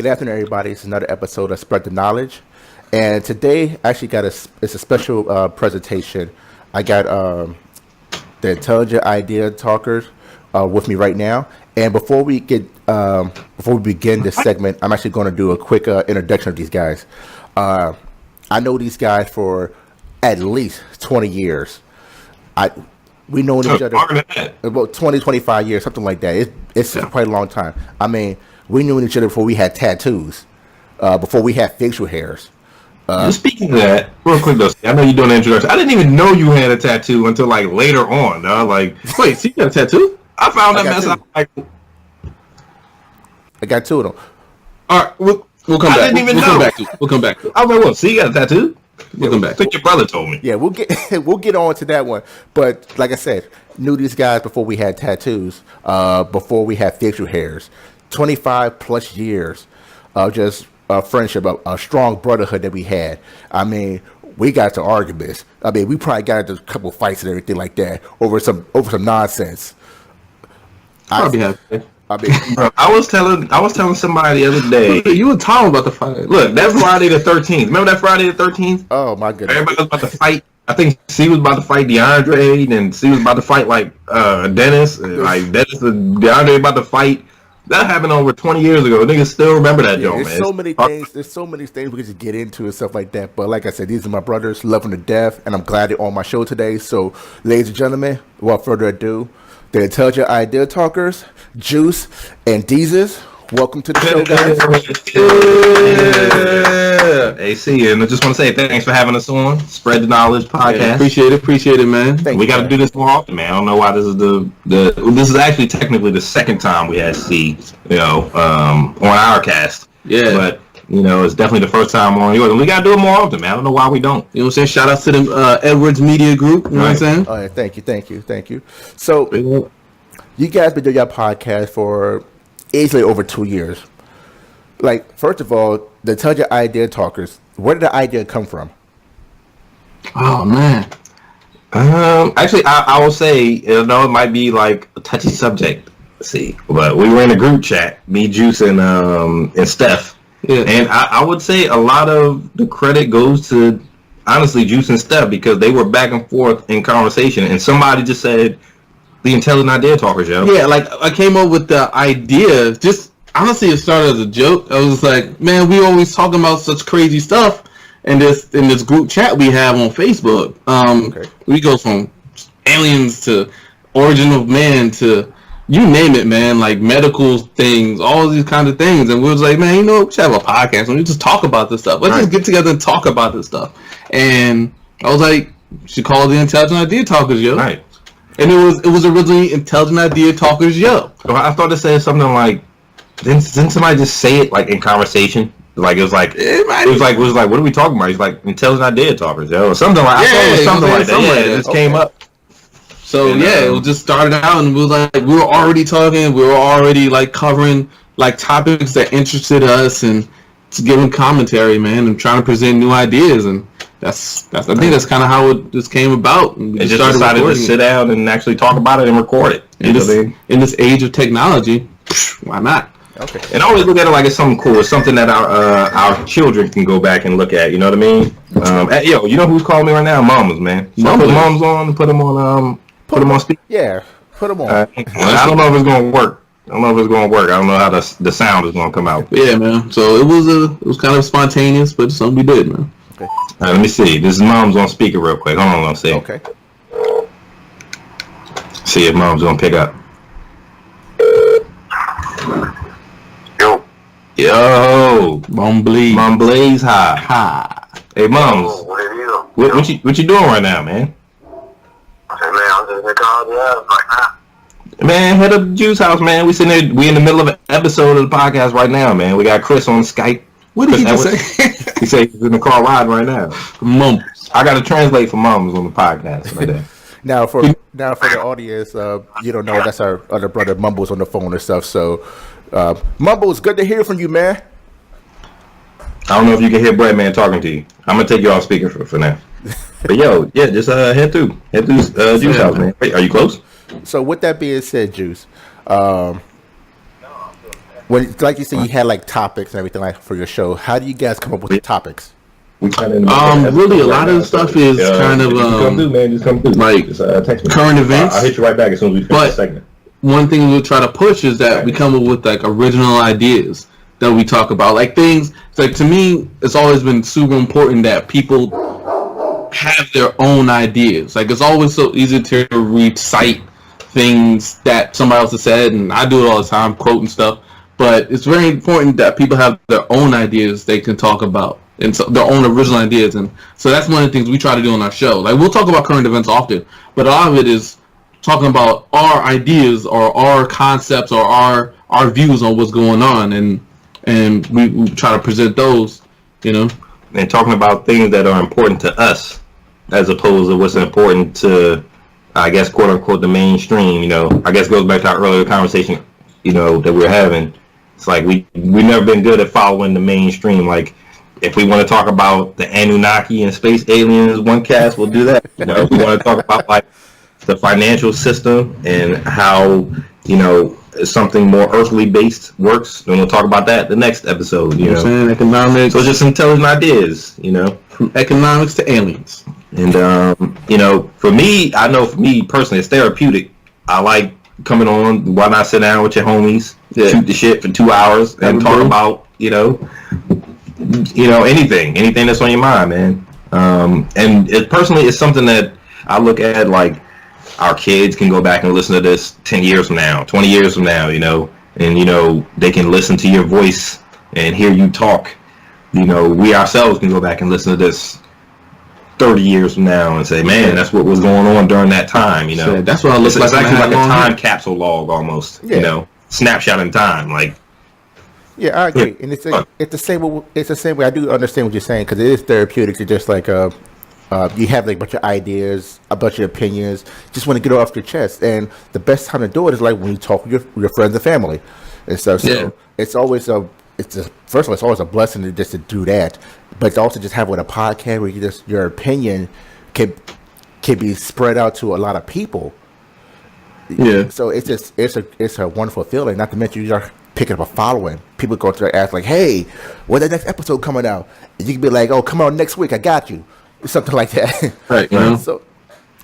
Good afternoon, everybody. It's another episode of Spread the Knowledge, and today I actually got it's a special presentation. I got the Intelligent Idea Talkers with me right now, and before we begin this segment, I'm actually going to do a quick introduction of these guys. I know these guys for at least 20 years. We known each other about 20, 25 years, something like that. It's quite a long time. I mean, we knew each other before we had tattoos, before we had facial hairs. Speaking of that, real quick though, I know you're doing the introduction. I didn't even know you had a tattoo until like later on. Like, wait, so you got a tattoo? I found that mess out. Like, I got two of them. All right, we'll come back. I didn't even know. We'll come back. I was like, well, see, you got a tattoo? We'll come back. I think your brother told me. Yeah, we'll get on to that one. But like I said, knew these guys before we had tattoos, before we had facial hairs. 25 plus years of just friendship, a strong brotherhood that we had. I mean, we got to arguments. I mean, we probably got into a couple fights and everything like that over some nonsense. I was telling somebody the other day. You were talking about the fight. Look, that Friday the 13th. Remember that Friday the 13th? Oh my goodness! Everybody was about to fight. I think C was about to fight DeAndre, and C was about to fight like Dennis. Like Dennis and DeAndre about to fight. That happened over 20 years ago. Niggas still remember that, man. There's so many things. There's so many things we could just get into and stuff like that. But like I said, these are my brothers, love them to death, and I'm glad they're on my show today. So, ladies and gentlemen, without further ado, the Intelligent Idea Talkers, Juice and Deezus. Welcome to the show, guys. Yeah. AC, and I just want to say thanks for having us on Spread the Knowledge podcast. Yeah, appreciate it, man. We got to do this more often, man. I don't know why this is this is actually technically the second time we had C, on our cast. Yeah, but it's definitely the first time on yours, and we got to do it more often, man. I don't know why we don't. You know what I'm saying? Shout out to the Edwards Media Group. You know what I'm saying? Oh, yeah, thank you. So, you guys been doing your podcast for easily over 2 years. Like, first of all, the Intelligent Idea Talkers, where did the idea come from? Oh, man. Actually, I will say, it might be like a touchy subject, but we were in a group chat, me, Juice, and Steph. Yeah. And I would say a lot of the credit goes to, honestly, Juice and Steph, because they were back and forth in conversation, and somebody just said, the Intelligent Idea Talkers, yo. Yeah, like, I came up with the idea, just, honestly, it started as a joke. I was like, man, we always talking about such crazy stuff in this group chat we have on Facebook. We go from aliens to origin of man to you name it, man, like medical things, all these kinds of things. And we was like, man, we should have a podcast and we just talk about this stuff. Let's just get together and talk about this stuff. And I was like, we should call it the Intelligent Idea Talkers, yo. Right. And it was originally Intelligent Idea Talkers, yo. So I thought it said something like, didn't somebody just say it like in conversation? Like it was like what are we talking about? He's like Intelligent Idea Talkers, yo, or something like something like that. Yeah, it just came up. So it was just started out, and we were already talking, we were already like covering like topics that interested us, and just giving commentary, man, and trying to present new ideas, and I think that's kind of how it just came about. And we just decided to sit down and actually talk about it and record it. In this age of technology, why not? Okay. And I always look at it like it's something cool. It's something that our children can go back and look at. You know what I mean? You know who's calling me right now? Mamas, man. So put moms on. Put them on speaker. Yeah, put them on. I don't know if it's gonna work. I don't know how the sound is gonna come out. Yeah, man. So it was kind of spontaneous, but it's something we did, man. Okay. All right, let me see. This is mom's on speaker real quick. Hold on, let's see. Okay. See if mom's gonna pick up. Yo, Mom Blaze high. Hi. Hey, moms. What you doing right now, man? Hey, man, I'm just in the car right now. Man, head up to Juice House, man. We sitting there. We in the middle of an episode of the podcast right now, man. We got Chris on Skype. What did he just say? He said he's in the car riding right now. Mom. I got to translate for moms on the podcast right there. Now for the audience, you don't know that's our other brother Mumbles on the phone and stuff. So, Mumbles, good to hear from you, man. I don't know if you can hear Brett, man, talking to you. I'm gonna take you off speaker for now. But just head through Juice House, man. Wait, are you close? So with that being said, Juice, when, like you said, you had like topics and everything like for your show. How do you guys come up with the topics? We kind of really a lot of the stuff is kind of come through, man. Just come through. like just, text me. current events. I'll hit you right back as soon as we finish the segment. One thing we'll try to push is that we come up with like original ideas that we talk about, like things. It's like, to me, it's always been super important that people have their own ideas. Like, it's always so easy to recite things that somebody else has said, and I do it all the time, quoting stuff. But it's very important that people have their own ideas they can talk about, and so their own original ideas. And so that's one of the things we try to do on our show. Like, we'll talk about current events often, but a lot of it is talking about our ideas or our concepts or our views on what's going on, and we try to present those, you know. And talking about things that are important to us as opposed to what's important to, I guess, quote unquote, the mainstream, you know. I guess it goes back to our earlier conversation, you know, that we were having. It's like we've never been good at following the mainstream. Like, if we want to talk about the Anunnaki and space aliens, one cast will do that. You know, if we want to talk about like the financial system and how, you know, something more earthly based works, then we'll talk about that the next episode. You know, Economics. so it's just intelligent ideas, you know, From economics to aliens. and you know, for me, I know for me personally, it's therapeutic. I like coming on. Why not sit down with your homies, shoot the shit for 2 hours, and talk about, you know, anything that's on your mind, man. And it personally is something that I look at like our kids can go back and listen to this 10 years from now, 20 years from now, you know, and, you know, they can listen to your voice and hear you talk. You know, we ourselves can go back and listen to this 30 years from now and say, man, that's what was going on during that time, you know. So that's what I look It's like. actually like a time capsule log almost, Yeah. you know, snapshot in time, like. Yeah, I agree, and it's the same. It's the same way. I do understand what you're saying because it is therapeutic. It's just like you have like a bunch of ideas, a bunch of opinions. Just want to get it off your chest, and the best time to do it is like when you talk with your friends and family and stuff. So Yeah. it's always first of all, it's always a blessing to just to do that, but also just having a podcast where you just your opinion can be spread out to a lot of people. Yeah. So it's a wonderful feeling. Not to mention you're picking up a following. People go to their ask like, "Hey, when's the next episode coming out?" And you can be like, "Oh, come on next week. I got you." Something like that. Right. You know? So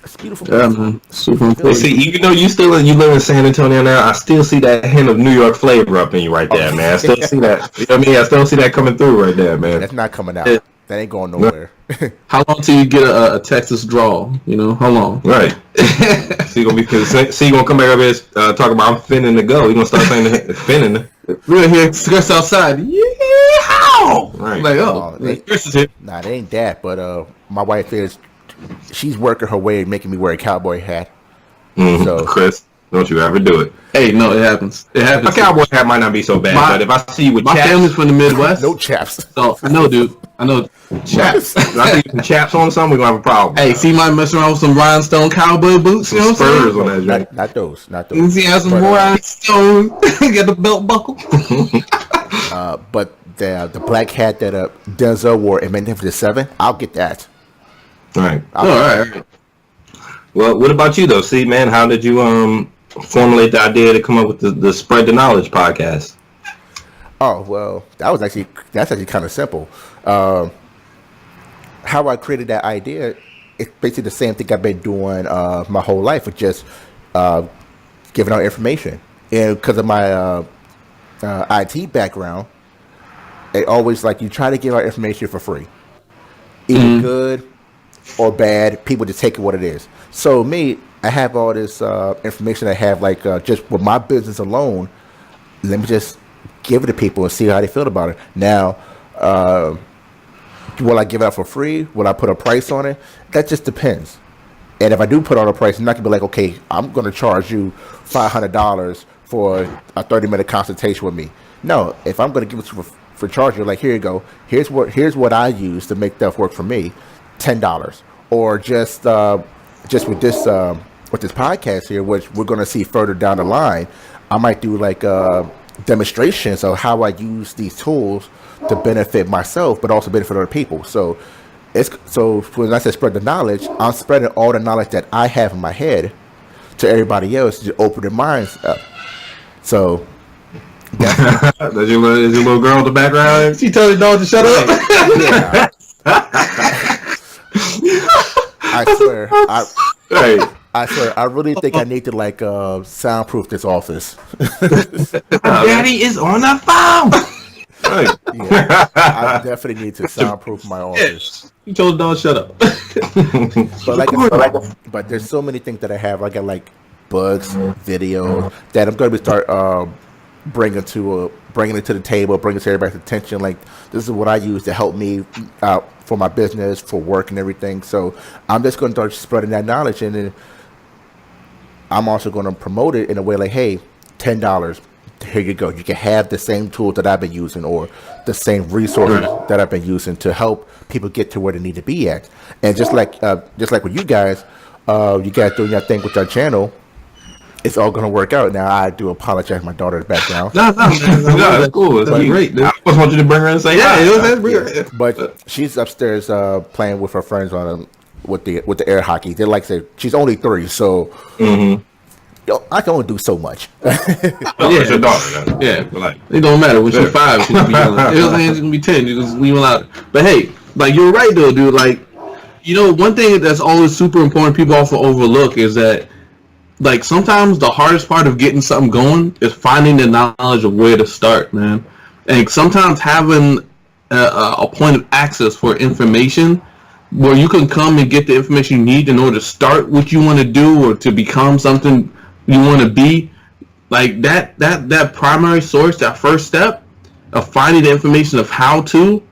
it's beautiful. Yeah, man. Super You important. see, even though you live in San Antonio now, I still see that hint of New York flavor up in you right there, man. I still see that. You know what I mean? I still see that coming through right there, man. That's not coming out. Yeah. That ain't going nowhere. How long till you get a Texas drawl? You know, how long? Right. So you're gonna come back up here and talk about I'm finna to go. You're gonna start saying the finna. We're here, Chris outside. Yeah, how? Right. Like, Chris is here. Nah, it ain't that. But my wife she's working her way, making me wear a cowboy hat. So Chris, don't you ever do it. Hey, no, it happens. It A happens. cowboy hat might not be so bad, but if I see you with My chaps, family's from the Midwest. no chaps. So I know, dude. I know. chaps. If I see you with chaps on something, we're gonna have a problem. Hey, see my mess around with some rhinestone cowboy boots. You know some what I'm spurs saying? on that joint. Not those. You see, have some But, rhinestone. Get the belt buckle. But the black hat that Denzel wore in Magnificent Seven, I'll get that. Right. All right. Well, what about you though? See, man, how did you formulate the idea to come up with the Spread the Knowledge podcast? Oh well, that's actually kind of simple. How I created that idea, it's basically the same thing I've been doing my whole life, with just giving out information. And because of my IT background, it always like you try to give out information for free, either good or bad. People just take it what it is. So me, I have all this information I have, like just with my business alone. Let me just give it to people and see how they feel about it. Now, will I give it out for free? Will I put a price on it? That just depends. And if I do put on a price, I'm not gonna be like, okay, I'm gonna charge you $500 for a 30-minute consultation with me. No, if I'm gonna give it to you for charge, you're like, here you go. Here's what I use to make stuff work for me, $10. Or just with this podcast here, which we're gonna see further down the line, I might do like demonstrations of how I use these tools to benefit myself, but also benefit other people. So when I say spread the knowledge, I'm spreading all the knowledge that I have in my head to everybody else to open their minds up. So Is your little girl in the background? She told the dog to shut up. Yeah. I swear. Hey, I swear. I really think I need to like soundproof this office. Daddy is on the phone. Right. Yeah, I definitely need to soundproof my office. She told the dog shut up. But but there's so many things that I have. I got like books, video that I'm going to start bringing it to the table, bringing it to everybody's attention. Like this is what I use to help me out for my business, for work, and everything. So I'm just going to start spreading that knowledge, and then I'm also going to promote it in a way like, hey, $10. Here you go. You can have the same tools that I've been using or the same resources that I've been using to help people get to where they need to be at. And just like with you guys doing your thing with your channel, it's all going to work out. Now, I do apologize for my daughter's background. No, That's cool. That's great, dude. I just want you to bring her and say hi. Yeah. But she's upstairs playing with her friends on with the air hockey. They like to. She's only 3, so I can only do so much. It's your daughter. Yeah, Like, it don't matter. When she's 5, she's gonna be yelling. It was she's gonna be 10. You just leave her out. But hey, like you're right though, dude. Like, you know, one thing that's always super important people also overlook is that, like, sometimes the hardest part of getting something going is finding the knowledge of where to start, man. And sometimes having a point of access for information where you can come and get the information you need in order to start what you want to do or to become something you want to be, like that primary source, that first step of finding the information of how to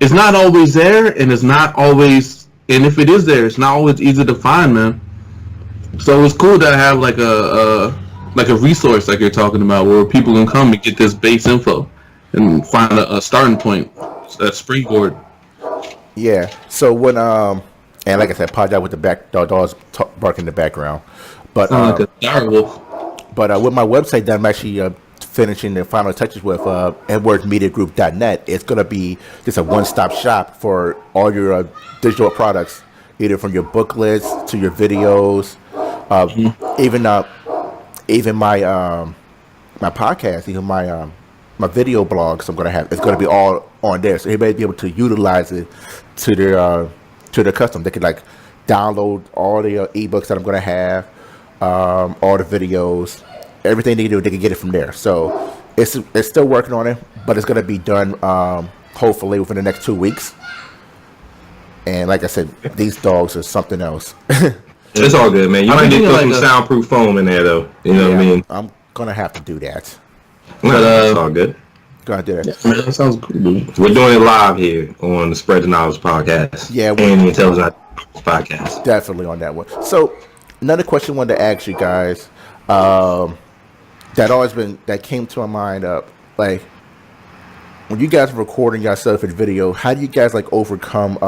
is not always there, and it's not always, and if it is there, it's not always easy to find, man. So it's cool to have like a resource like you're talking about where people can come and get this base info and find a starting point, a springboard. Yeah. So when and like I said, apologize with the dogs barking in the background, but Sound like a dire wolf. But with my website that I'm actually finishing the final touches with, edwardsmediagroup.net, it's going to be just a one-stop shop for all your digital products, either from your booklets to your videos, even my my podcast, even my video blogs I'm going to have. It's going to be all on there, so everybody be able to utilize it to their custom. They can like download all the ebooks that I'm going to have. All the videos, everything they do, they can get it from there. So it's still working on it, but it's gonna be done hopefully within the next 2 weeks. And like I said, these dogs are something else. it's all good, man. You might need to put some soundproof foam in there, though. You know what I mean? I'm gonna have to do that. But it's all good. Gonna do that. Yeah, man, that sounds cool, dude. We're doing it live here on the Spread the Knowledge podcast. Yeah, and the Intelligent podcast. Definitely on that one. So another question I wanted to ask you guys, that came to my mind, like when you guys are recording yourself in video, how do you guys like overcome,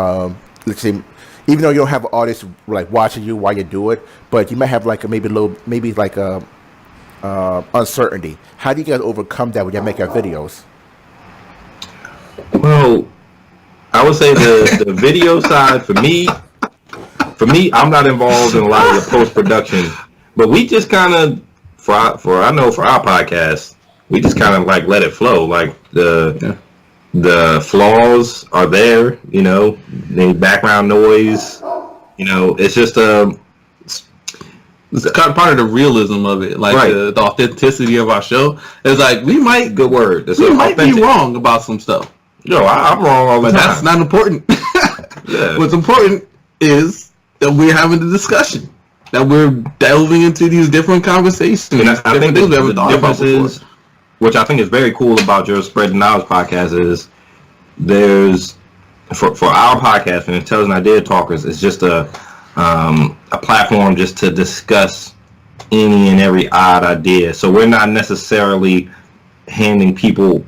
let's say, even though you don't have an audience like watching you while you do it, but you might have like maybe like uncertainty. How do you guys overcome that when you make your videos? Well, I would say the video side for me, I'm not involved in a lot of the post-production, but we just kind of, for our podcast, we just kind of like let it flow. Like the flaws are there, you know, the background noise, you know, it's just it's kind of part of the realism of it, like the authenticity of our show. It's like we might good word. We might be wrong about some stuff. Yo, I'm wrong all the time. That's not important. Yeah. What's important is that we're having the discussion, that we're delving into these different conversations. And I think the difference is, which I think is very cool about your Spread the Knowledge podcast, is there's for our podcast, and Intelligent Idea Talkers, it's just a platform just to discuss any and every odd idea. So we're not necessarily handing people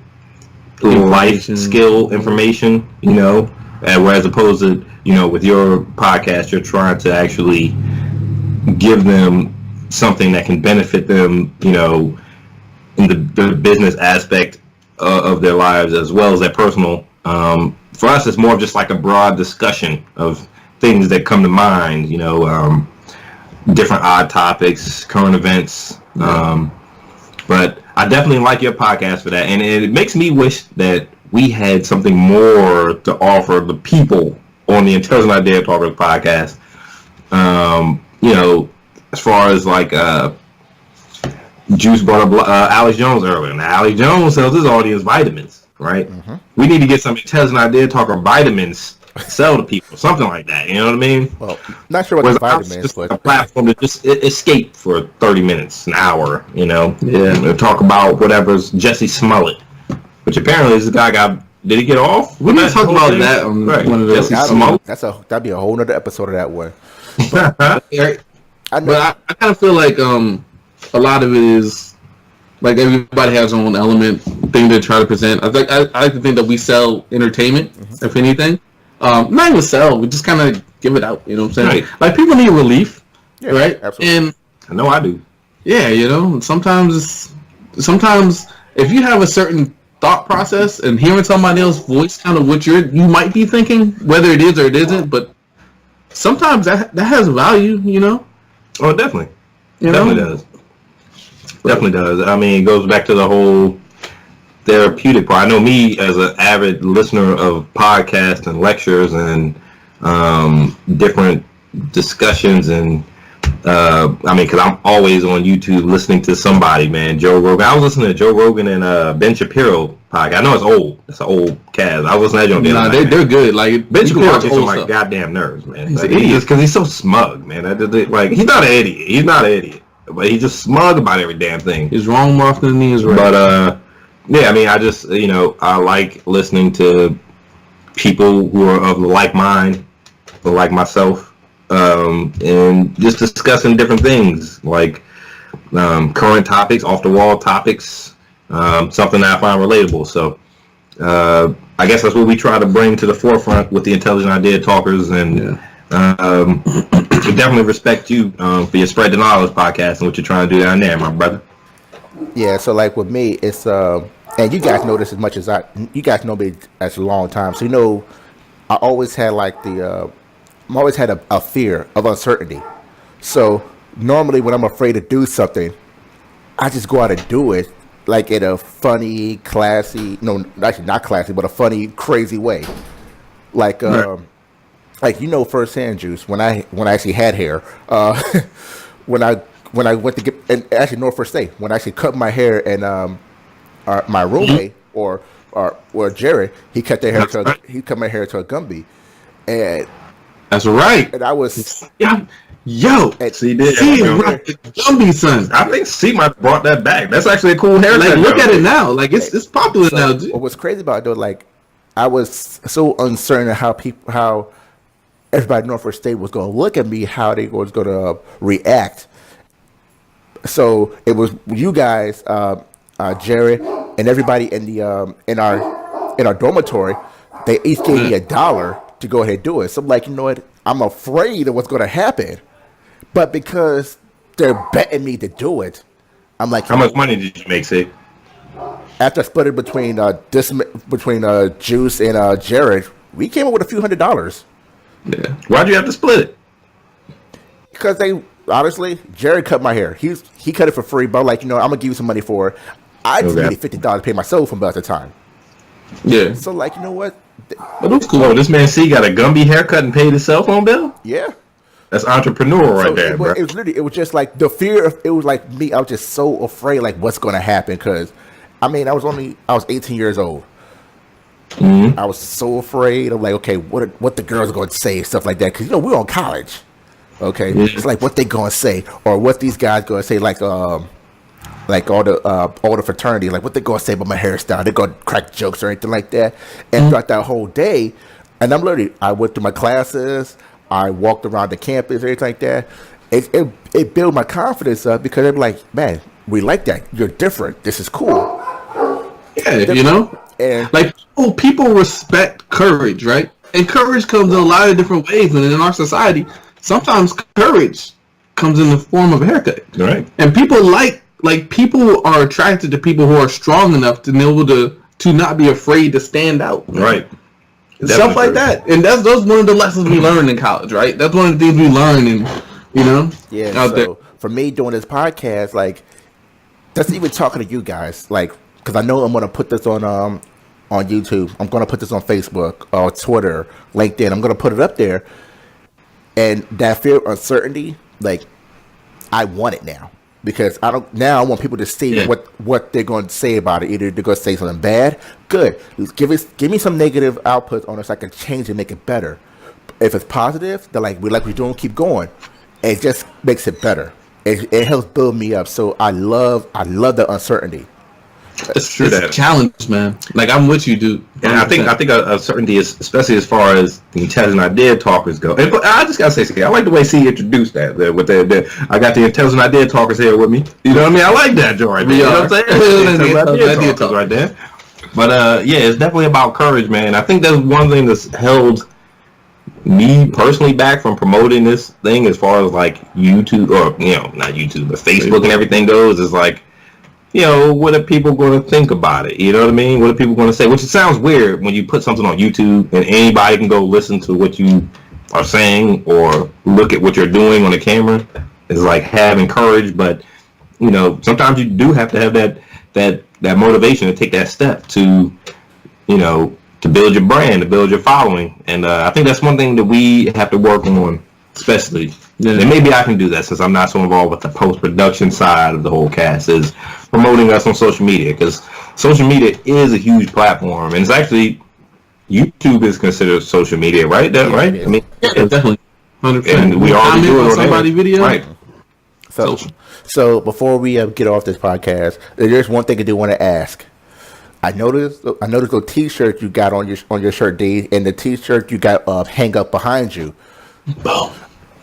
life skill information, you know, and whereas opposed to, you know, with your podcast, you're trying to actually give them something that can benefit them, you know, in the business aspect of their lives as well as their personal. For us, it's more of just like a broad discussion of things that come to mind, you know, different odd topics, current events. But I definitely like your podcast for that, and it makes me wish that we had something more to offer the people on the Intelligent Idea Talkers podcast. You know, as far as like Juice brought up Alex Jones earlier. Now, Alex Jones sells his audience vitamins, right? Mm-hmm. We need to get some Intelligent Idea Talker vitamins to sell to people, something like that. You know what I mean? Well, not sure what the vitamins, just but a platform to just escape for 30 minutes, an hour. You know, and talk about whatever's Jesse Smollett, which apparently this guy did he get off? We didn't talk about that on one of those. That'd be a whole nother episode of that one. But I kind of feel like a lot of it is like everybody has their own element thing to try to present. I like to think that we sell entertainment, if anything. Not even sell, we just kind of give it out. You know what I'm saying? Right. Like people need relief, right? Absolutely. And I know I do. Yeah, you know, sometimes if you have a certain thought process and hearing somebody else's voice, kind of what you might be thinking, whether it is or it isn't, but sometimes that has value, you know. Oh, definitely. Definitely does. Definitely does. I mean, it goes back to the whole therapeutic part. I know me as an avid listener of podcasts and lectures and different discussions and I mean, because I'm always on YouTube listening to somebody, man. Joe Rogan. I was listening to Joe Rogan and Ben Shapiro podcast. I know it's old. It's an old cast. I was not on. Nah, they're good. Like Ben Shapiro gets on my goddamn nerves, man. He's an idiot because he's so smug, man. Like he's not an idiot. He's not an idiot, but he's just smug about every damn thing. He's wrong more often than he is right. But yeah, I mean, I just I like listening to people who are of like mind, or like myself. And just discussing different things like current topics, off the wall topics, something that I find relatable. So I guess that's what we try to bring to the forefront with the Intelligent Idea Talkers, and we definitely respect you for your Spread the Knowledge podcast and what you're trying to do down there, my brother. Yeah, so like with me, it's and you guys know this as much as you guys know me as a long time, so you know I always had like I'm always had a fear of uncertainty. So normally when I'm afraid to do something, I just go out and do it, like in a funny, classy, no, actually not classy, but a funny, crazy way. Like, like you know firsthand, Juice, when I actually had hair, when I went to get, and actually Norfolk State, when I actually cut my hair, and my roommate or Jared, he cut my hair to a Gumby, and that's right. And I was yo. See, did Gumby son. I think C might have brought that back. That's actually a cool haircut. Like, look at it now. Like it's popular now. Dude. What was crazy about it though, like I was so uncertain of how everybody in Norfolk State was going to look at me, how they was going to react. So it was you guys, Jared, and everybody in the in our dormitory. They each gave me $1 to go ahead and do it. So I'm like, you know what? I'm afraid of what's going to happen. But because they're betting me to do it, I'm like... How much money did you make, Sig? After I split it between Juice and Jared, we came up with a few $100s. Yeah. Why'd you have to split it? Because honestly, Jared cut my hair. He cut it for free, but I'm like, I'm going to give you some money for it. I just needed $50 to pay myself from about the time. Yeah. So like, you know what? But that's cool. This man C got a Gumby haircut and paid his cell phone bill? Yeah. That's entrepreneurial right there, bro. It was just like the fear of, it was like me, I was just so afraid like what's going to happen, because I mean, I was 18 years old. Mm-hmm. I was so afraid of like, okay, what the girls are going to say, stuff like that, because we're on college. Okay. Mm-hmm. It's like what they going to say, or what these guys going to say, like all the fraternities, like what they gonna say about my hairstyle, they gonna crack jokes or anything like that. And throughout that whole day, and I went through my classes, I walked around the campus, everything like that. It built my confidence up, because they're like, man, we like that. You're different. This is cool. Yeah, and like people respect courage, right? And courage comes in a lot of different ways, and in our society, sometimes courage comes in the form of a haircut. Right. And people people are attracted to people who are strong enough to be able to not be afraid to stand out. Right. Stuff like that. And that's one of the lessons we learned in college, right? That's one of the things we learned, and Yeah. So for me doing this podcast, like That's even talking to you guys, like, because I know I'm gonna put this on YouTube. I'm gonna put this on Facebook or Twitter, LinkedIn. I'm gonna put it up there, and that fear of uncertainty, like, I want it now because I don't. Now I want people to see what they're going to say about it. Either they're going to say something bad, good. Give me some negative output on it so I can change and make it better. If it's positive, then like we're doing, keep going. It just makes it better. It helps build me up. So I love the uncertainty. It's true. It's a challenge, man. Like, I'm with you, dude. And I think uncertainty is, especially as far as the intelligent idea talkers go. And I just gotta say, I like the way C introduced that. With I got the intelligent idea talkers here with me. You know what I mean? I like that, Joe. Right there. You know what I'm saying? Idea talkers right there. But yeah, it's definitely about courage, man. I think that's one thing that's held me personally back from promoting this thing, as far as like YouTube, or not YouTube, but Facebook and everything goes. Is like, what are people going to think about it? You know what I mean? What are people going to say? Which it sounds weird when you put something on YouTube and anybody can go listen to what you are saying or look at what you're doing on the camera. It's like having courage, but sometimes you do have to have that motivation to take that step to build your brand, to build your following. And I think that's one thing that we have to work on, especially. Yeah. And maybe I can do that since I'm not so involved with the post-production side of the whole cast, is promoting us on social media, because social media is a huge platform, and it's actually, YouTube is considered social media, right? Right? I mean, definitely. 100%. And we already do it on somebody's video. Right. So before we get off this podcast, there's one thing I do want to ask. I noticed the T-shirt you got on your shirt, D, and the T-shirt you got hang up behind you. Boom.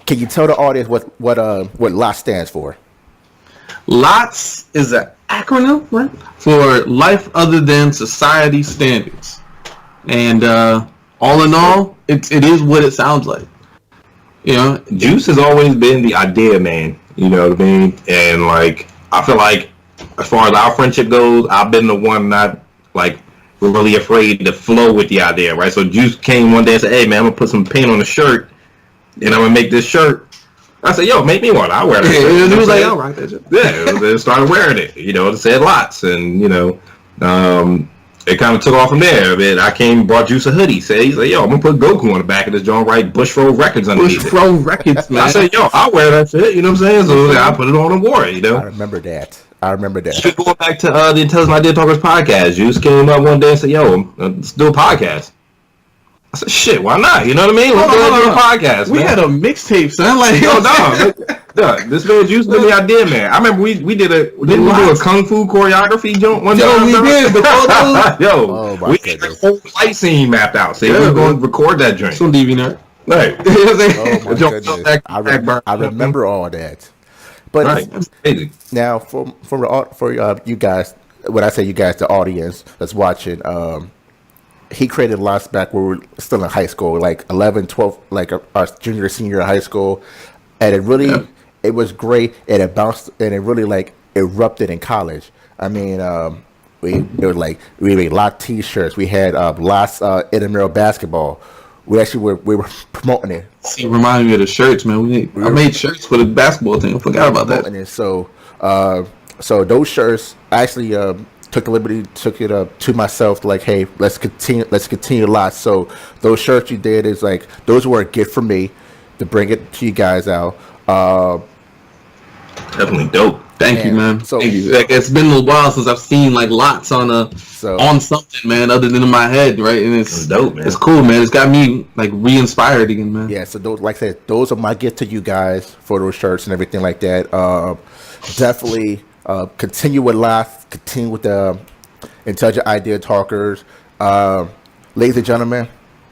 Can you tell the audience what LOTS stands for? LOTS is an acronym, right, for Life Other Than Society Standards. And all in all, it is what it sounds like. Juice has always been the idea man. You know what I mean? And like, I feel like as far as our friendship goes, I've been the one not like really afraid to flow with the idea, right? So Juice came one day and said, "Hey man, I'm gonna put some paint on the shirt, and I'm gonna make this shirt." I said, "Yo, make me one. I'll wear that." Yeah, he was like, "All right." Yeah, they started wearing it. It said LOTS, and it kind of took off from there. But I came and brought Juice a hoodie. He's like, "Yo, I'm gonna put Goku on the back of this joint, right? Bushro Records underneath it." Bushro Records, man. I said, "Yo, I'll wear that shit." You know what I'm saying? So I put it on and wore it. I remember that. Just going back to the Intelligent Idea Talkers podcast, Juice came up one day and said, "Yo, let's do a podcast." I said, "Shit, why not? You know what I mean? Let's do a podcast." We had a mixtape, son. Like, no, this man Juice been the idea man. I remember we did a kung fu choreography joint one time. We did. We had the whole fight scene mapped out. So we were going to record that joint. Some DV right? Oh my goodness! I remember all that. But right. Now, for you guys, when I say you guys, the audience that's watching, he created LOTS back when we were still in high school, like 11, 12, like our junior, senior in high school, and it was great, and it bounced, and it really like erupted in college. I mean, we made LOTS T-shirts, we had LOTS intramural basketball. We were promoting it. See, reminded me of the shirts, man. I made shirts for the basketball team. I forgot about that. It. So those shirts, I actually took the liberty, took it up to myself, like, hey, let's continue LOTS. So those shirts you did is like, those were a gift for me to bring it to you guys out. Definitely dope. Thank you, man. So, thank you. Like, it's been a while since I've seen like LOTS on something, man, other than in my head, right? And it's dope, man. It's cool, man. It's got me like re-inspired again, man. Yeah. So those, like I said, those are my gift to you guys for those shirts and everything like that. Definitely continue with LOTS. Continue with the Intelligent Idea Talkers, ladies and gentlemen,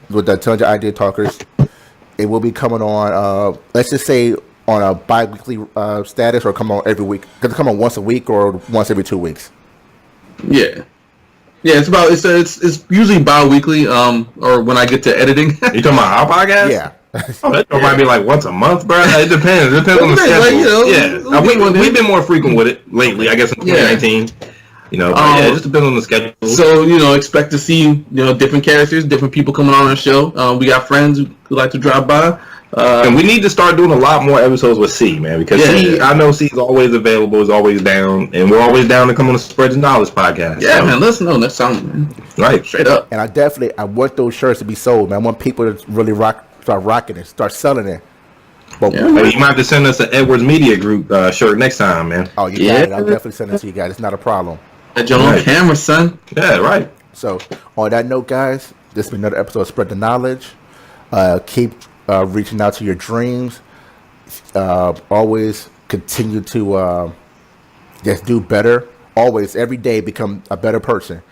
with the Intelligent Idea Talkers. It will be coming on. Let's just say, on a bi-weekly status, or come on every week? Does it come on once a week or once every 2 weeks? Yeah, it's usually bi-weekly. Or when I get to editing. You talking about our podcast? Yeah. That might be like once a month, bro. It depends. It depends on the schedule. Like, we've been more frequent with it lately. I guess in 2019. It just depends on the schedule. So expect to see different characters, different people coming on our show. We got friends who like to drop by. And we need to start doing a lot more episodes with C, man, because I know C's always available, is always down, and we're always down to come on the Spread the Knowledge podcast. Yeah, man, let us know next time, man. Right, Straight up. And I want those shirts to be sold, man. I want people to really start rocking it, start selling it. But you might have to send us an Edwards Media Group shirt next time, man. Oh, you got it. I'll definitely send it to you guys. It's not a problem. Got you on camera, son. Yeah, right. So, on that note, guys, this has been another episode of Spread the Knowledge. Keep reaching out to your dreams. Always continue to just do better. Always, every day, become a better person.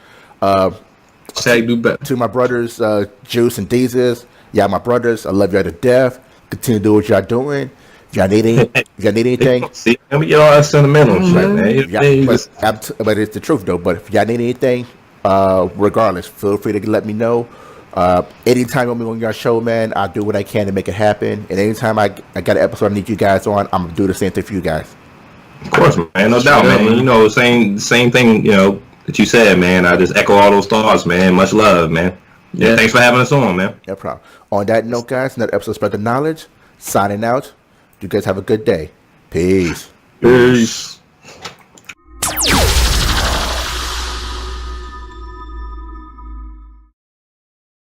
Say do better. To my brothers, Juice and Deezus, y'all my brothers. I love y'all to death. Continue to do what y'all doing. If y'all need anything, See, let me get all that sentimental shit, man. but it's the truth though. But if y'all need anything, regardless, feel free to let me know. Anytime you want me on your show, man, I'll do what I can to make it happen. And anytime I got an episode I need you guys on, I'm gonna do the same thing for you guys. Of course, man, no doubt, man. You know, same thing, you know, that you said, man. I just echo all those thoughts, man. Much love, man. Yeah, thanks for having us on, man. No problem. On that note, guys, another episode of Spread the Knowledge. Signing out. You guys have a good day. Peace. Peace.